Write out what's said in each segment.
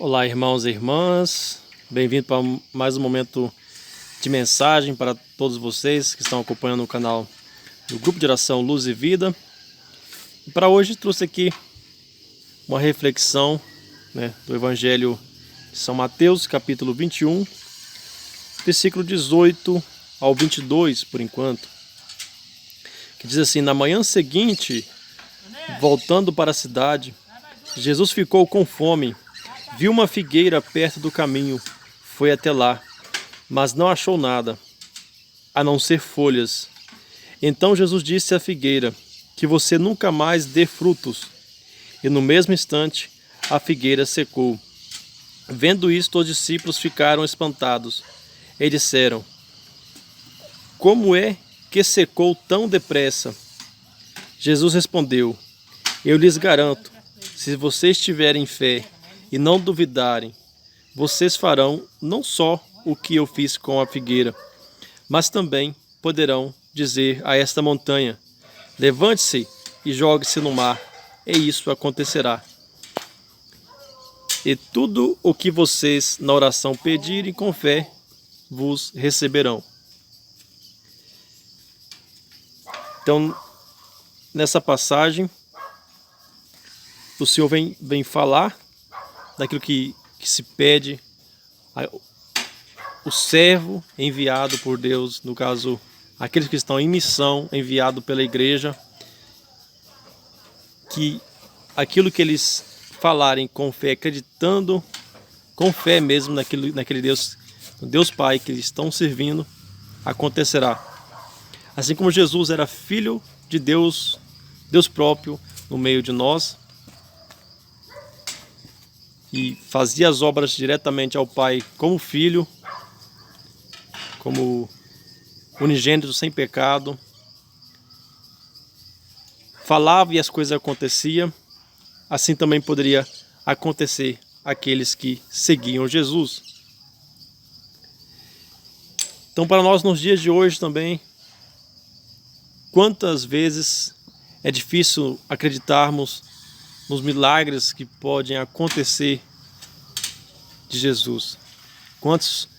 Olá, irmãos e irmãs, bem-vindo para mais um momento de mensagem para todos vocês que estão acompanhando o canal do Grupo de Oração Luz e Vida. E para hoje trouxe aqui uma reflexão, do Evangelho de São Mateus, capítulo 21, versículo 18 ao 22, por enquanto, que diz assim: na manhã seguinte, voltando para a cidade, Jesus ficou com fome. Viu uma figueira perto do caminho, foi até lá, mas não achou nada, a não ser folhas. Então Jesus disse à figueira: que você nunca mais dê frutos. E no mesmo instante, a figueira secou. Vendo isto, os discípulos ficaram espantados e disseram: como é que secou tão depressa? Jesus respondeu: eu lhes garanto, se vocês tiverem fé e não duvidarem, vocês farão não só o que eu fiz com a figueira, mas também poderão dizer a esta montanha: levante-se e jogue-se no mar, e isso acontecerá. E tudo o que vocês na oração pedirem com fé, vos receberão. Então, nessa passagem, o Senhor vem falar daquilo que se pede, o servo enviado por Deus, no caso, aqueles que estão em missão, enviado pela igreja, que aquilo que eles falarem com fé, acreditando, com fé mesmo naquele Deus, Deus Pai que eles estão servindo, acontecerá. Assim como Jesus era filho de Deus, Deus próprio no meio de nós, e fazia as obras diretamente ao Pai como filho, como unigênito sem pecado, falava e as coisas aconteciam, assim também poderia acontecer àqueles que seguiam Jesus. Então, para nós nos dias de hoje também, quantas vezes é difícil acreditarmos nos milagres que podem acontecer de Jesus. Quantos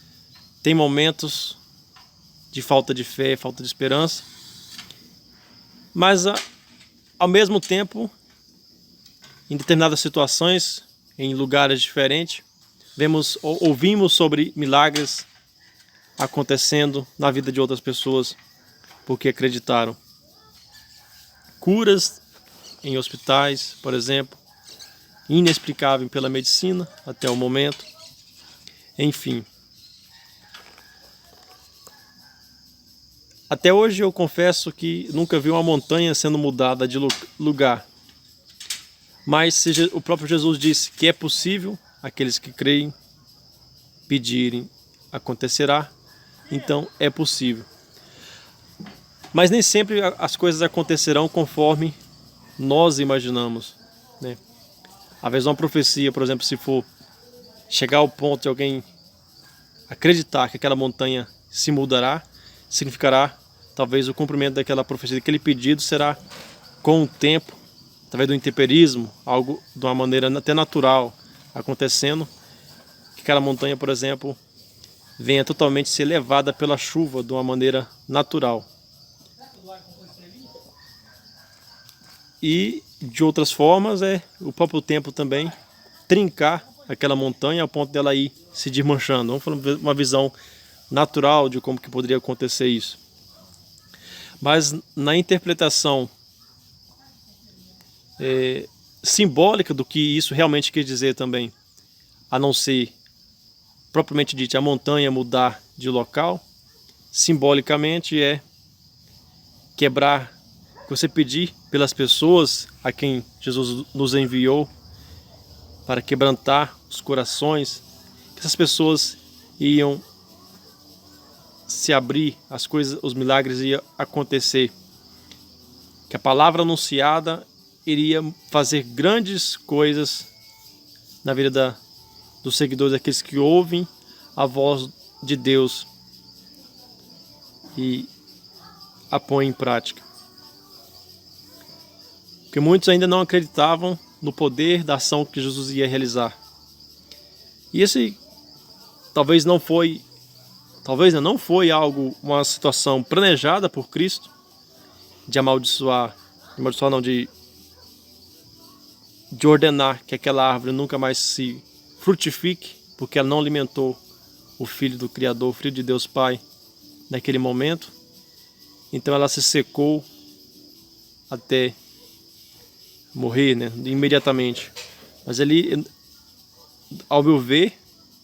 tem momentos de falta de fé, falta de esperança, mas ao mesmo tempo, em determinadas situações, em lugares diferentes, ouvimos sobre milagres acontecendo na vida de outras pessoas porque acreditaram. Curas em hospitais, por exemplo, inexplicável pela medicina até o momento. Enfim. Até hoje eu confesso que nunca vi uma montanha sendo mudada de lugar. Mas se o próprio Jesus disse que é possível, aqueles que creem, pedirem, acontecerá, então é possível. Mas nem sempre as coisas acontecerão conforme nós imaginamos, né? Às vezes uma profecia, por exemplo, se for chegar ao ponto de alguém acreditar que aquela montanha se mudará, significará talvez o cumprimento daquela profecia, aquele pedido será com o tempo, através do intemperismo, algo de uma maneira até natural acontecendo, que aquela montanha, por exemplo, venha totalmente ser levada pela chuva de uma maneira natural. E de outras formas o próprio tempo também trincar aquela montanha ao ponto dela ir se desmanchando. Vamos falar uma visão natural de como que poderia acontecer isso. Mas na interpretação simbólica do que isso realmente quer dizer também, a não ser propriamente dito a montanha mudar de local, simbolicamente é quebrar, você pedir pelas pessoas a quem Jesus nos enviou para quebrantar os corações, que essas pessoas iam se abrir, as coisas, os milagres iam acontecer, que a palavra anunciada iria fazer grandes coisas na vida dos seguidores, daqueles que ouvem a voz de Deus e a põem em prática. Porque muitos ainda não acreditavam no poder da ação que Jesus ia realizar. E esse talvez não foi uma situação planejada por Cristo de amaldiçoar não, de ordenar que aquela árvore nunca mais se frutifique, porque ela não alimentou o Filho do Criador, o Filho de Deus Pai, naquele momento. Então ela se secou até morrer, né, imediatamente. Mas ali, ao meu ver,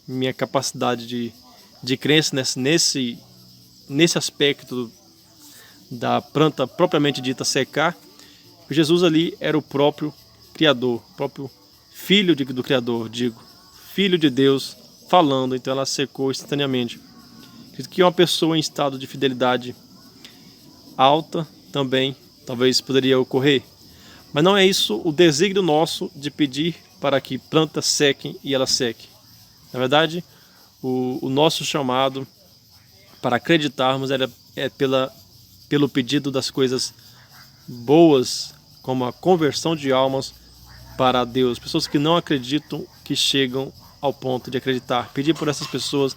minha capacidade de crença nesse aspecto da planta propriamente dita secar, Jesus ali era o próprio Criador, o próprio Filho do Criador, Filho de Deus falando, então ela secou instantaneamente. Que uma pessoa em estado de fidelidade alta também talvez poderia ocorrer. Mas não é isso o desígnio nosso de pedir para que plantas sequem e elas sequem. Na verdade, o nosso chamado para acreditarmos é pelo pedido das coisas boas, como a conversão de almas para Deus. Pessoas que não acreditam, que chegam ao ponto de acreditar. Pedir por essas pessoas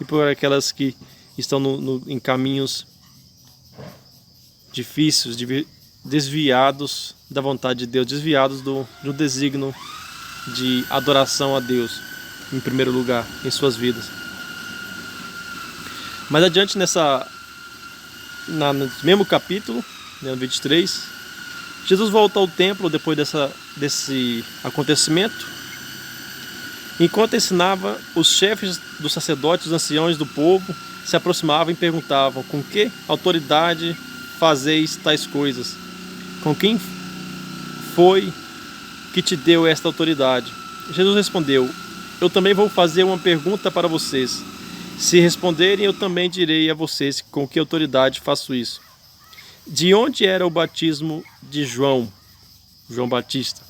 e por aquelas que estão em caminhos difíceis, desviados da vontade de Deus, desviados do desígnio de adoração a Deus, em primeiro lugar, em suas vidas. Mais adiante no mesmo capítulo, no 23, Jesus volta ao templo depois desse acontecimento. Enquanto ensinava, os chefes dos sacerdotes, os anciãos do povo, se aproximavam e perguntavam: com que autoridade fazeis tais coisas? Com quem foi que te deu esta autoridade? Jesus respondeu: eu também vou fazer uma pergunta para vocês. Se responderem, eu também direi a vocês com que autoridade faço isso. De onde era o batismo de João Batista?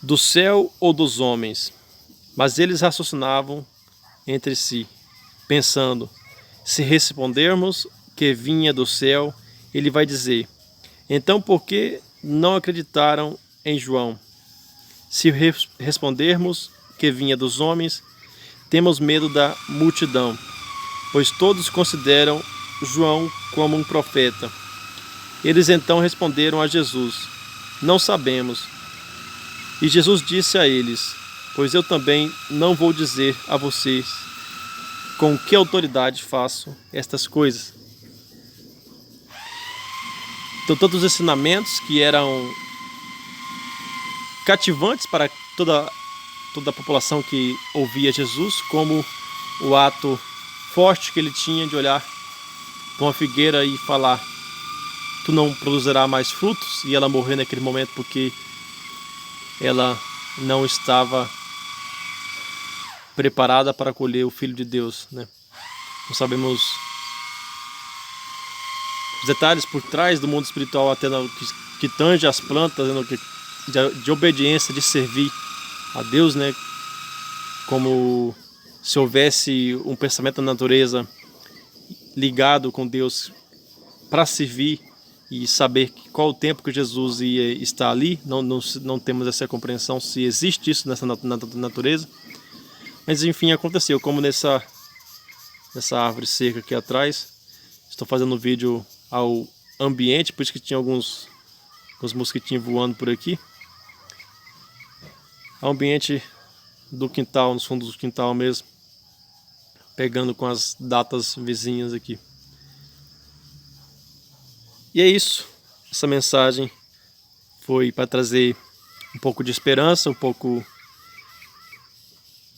Do céu ou dos homens? Mas eles raciocinavam entre si, pensando: se respondermos que vinha do céu, ele vai dizer: então por que não acreditaram em João? Se respondermos que vinha dos homens, temos medo da multidão, pois todos consideram João como um profeta. Eles então responderam a Jesus: não sabemos. E Jesus disse a eles: pois eu também não vou dizer a vocês com que autoridade faço estas coisas. Então, todos os ensinamentos que eram cativantes para toda a população que ouvia Jesus, como o ato forte que ele tinha de olhar para uma figueira e falar: tu não produzirá mais frutos, e ela morrer naquele momento porque ela não estava preparada para acolher o Filho de Deus, né? Não sabemos os detalhes por trás do mundo espiritual, até no que tange as plantas, né? De obediência, de servir a Deus, né? Como se houvesse um pensamento da natureza ligado com Deus para servir e saber qual o tempo que Jesus ia estar ali. Não temos essa compreensão se existe isso nessa natureza. Mas enfim, aconteceu, como nessa árvore seca aqui atrás. Estou fazendo um vídeo ao ambiente, por isso que tinha alguns mosquitinhos voando por aqui. Ao ambiente do quintal, nos fundos do quintal mesmo, pegando com as datas vizinhas aqui. E é isso, essa mensagem foi para trazer um pouco de esperança, um pouco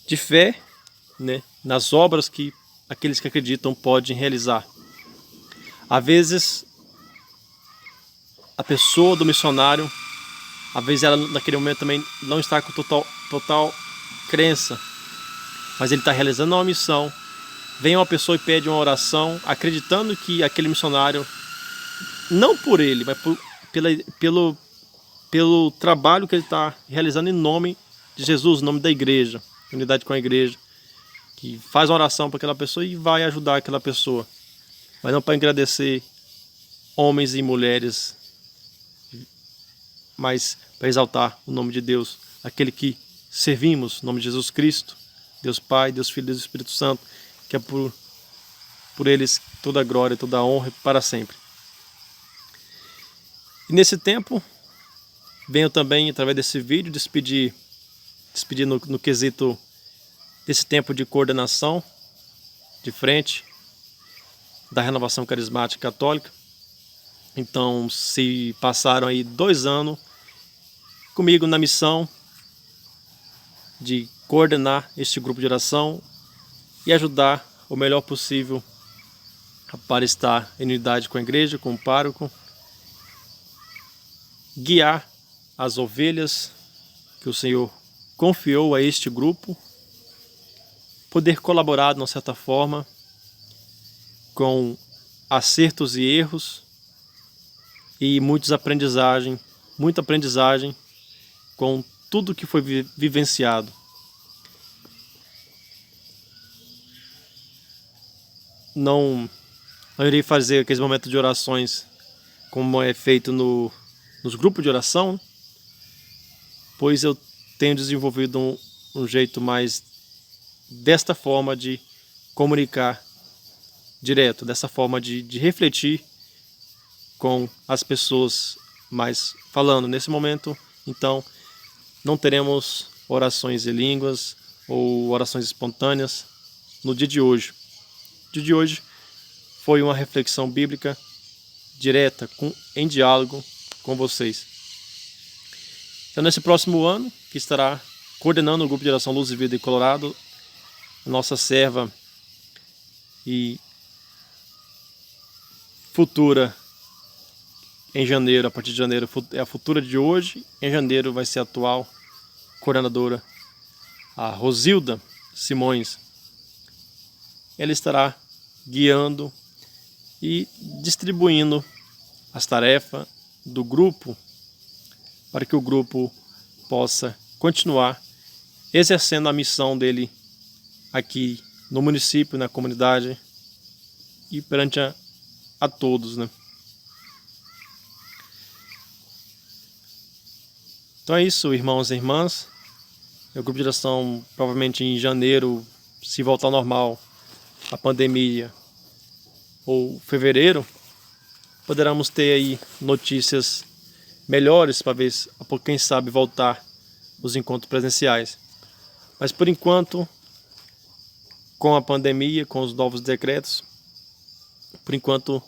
de fé, né, nas obras que aqueles que acreditam podem realizar. Às vezes, a pessoa do missionário, às vezes ela naquele momento também não está com total crença, mas ele está realizando uma missão. Vem uma pessoa e pede uma oração, acreditando que aquele missionário, não por ele, mas pelo trabalho que ele está realizando em nome de Jesus, em nome da igreja, unidade com a igreja, que faz uma oração para aquela pessoa e vai ajudar aquela pessoa, mas não para agradecer homens e mulheres, mas para exaltar o nome de Deus, aquele que servimos, em nome de Jesus Cristo, Deus Pai, Deus Filho e Deus Espírito Santo, que é por eles toda a glória, toda a honra para sempre. E nesse tempo, venho também, através desse vídeo, despedir no quesito desse tempo de coordenação, de frente, da Renovação Carismática Católica. Então, se passaram aí 2 anos comigo na missão de coordenar este grupo de oração e ajudar o melhor possível para estar em unidade com a igreja, com o pároco, guiar as ovelhas que o Senhor confiou a este grupo, poder colaborar de uma certa forma com acertos e erros e muita aprendizagem com tudo que foi vivenciado. Não irei fazer aqueles momentos de orações como é feito nos grupos de oração, pois eu tenho desenvolvido um jeito mais desta forma de comunicar direto, dessa forma de refletir com as pessoas, mas falando nesse momento, então não teremos orações em línguas ou orações espontâneas no dia de hoje. O dia de hoje foi uma reflexão bíblica direta, em diálogo com vocês. Então, nesse próximo ano, que estará coordenando o grupo de oração Luz e Vida em Colorado, a nossa serva e futura em janeiro, a partir de janeiro é a futura de hoje, em janeiro vai ser a atual coordenadora, a Rosilda Simões. Ela estará guiando e distribuindo as tarefas do grupo para que o grupo possa continuar exercendo a missão dele aqui no município, na comunidade e perante a todos, né? Então é isso, irmãos e irmãs. O grupo de oração, provavelmente em janeiro, se voltar ao normal, a pandemia, ou fevereiro, poderemos ter aí notícias melhores para ver, quem sabe, voltar os encontros presenciais. Mas por enquanto, com a pandemia, com os novos decretos, por enquanto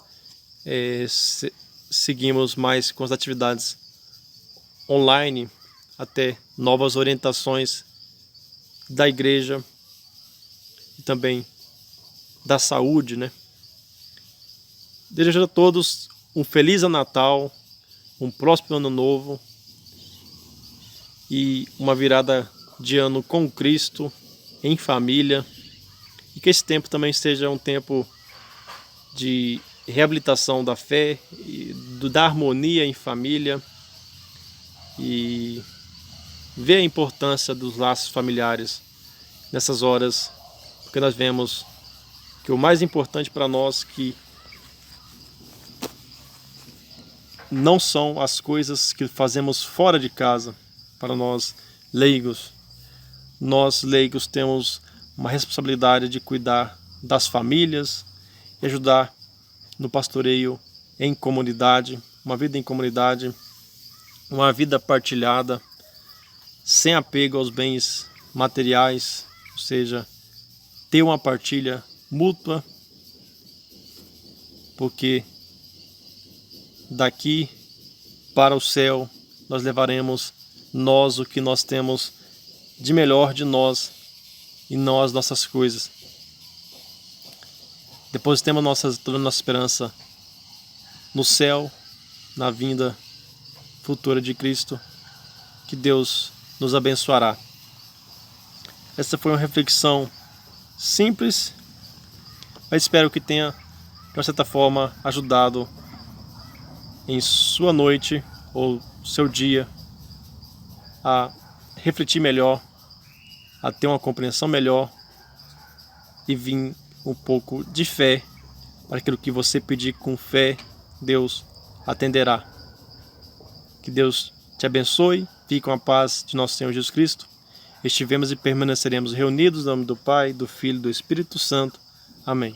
seguimos mais com as atividades online, até novas orientações da igreja e também da saúde, né? Desejo a todos um feliz Natal, um próspero ano novo e uma virada de ano com Cristo, em família, e que esse tempo também seja um tempo de reabilitação da fé, da harmonia em família, e ver a importância dos laços familiares nessas horas, porque nós vemos que o mais importante para nós que não são as coisas que fazemos fora de casa. Para nós leigos temos uma responsabilidade de cuidar das famílias e ajudar no pastoreio em comunidade, uma vida em comunidade, uma vida partilhada, sem apego aos bens materiais, ou seja, ter uma partilha mútua, porque daqui para o céu nós levaremos o que nós temos de melhor de nós e nossas coisas. Depositemos toda a nossa esperança no céu, na vinda futura de Cristo, que Deus nos abençoará. Essa foi uma reflexão simples, mas espero que tenha, de uma certa forma, ajudado em sua noite ou seu dia a refletir melhor, a ter uma compreensão melhor e vir um pouco de fé para aquilo que você pedir com fé, Deus atenderá. Que Deus te abençoe, fique com a paz de nosso Senhor Jesus Cristo estivemos e permaneceremos reunidos no nome do Pai, do Filho e do Espírito Santo. Amém.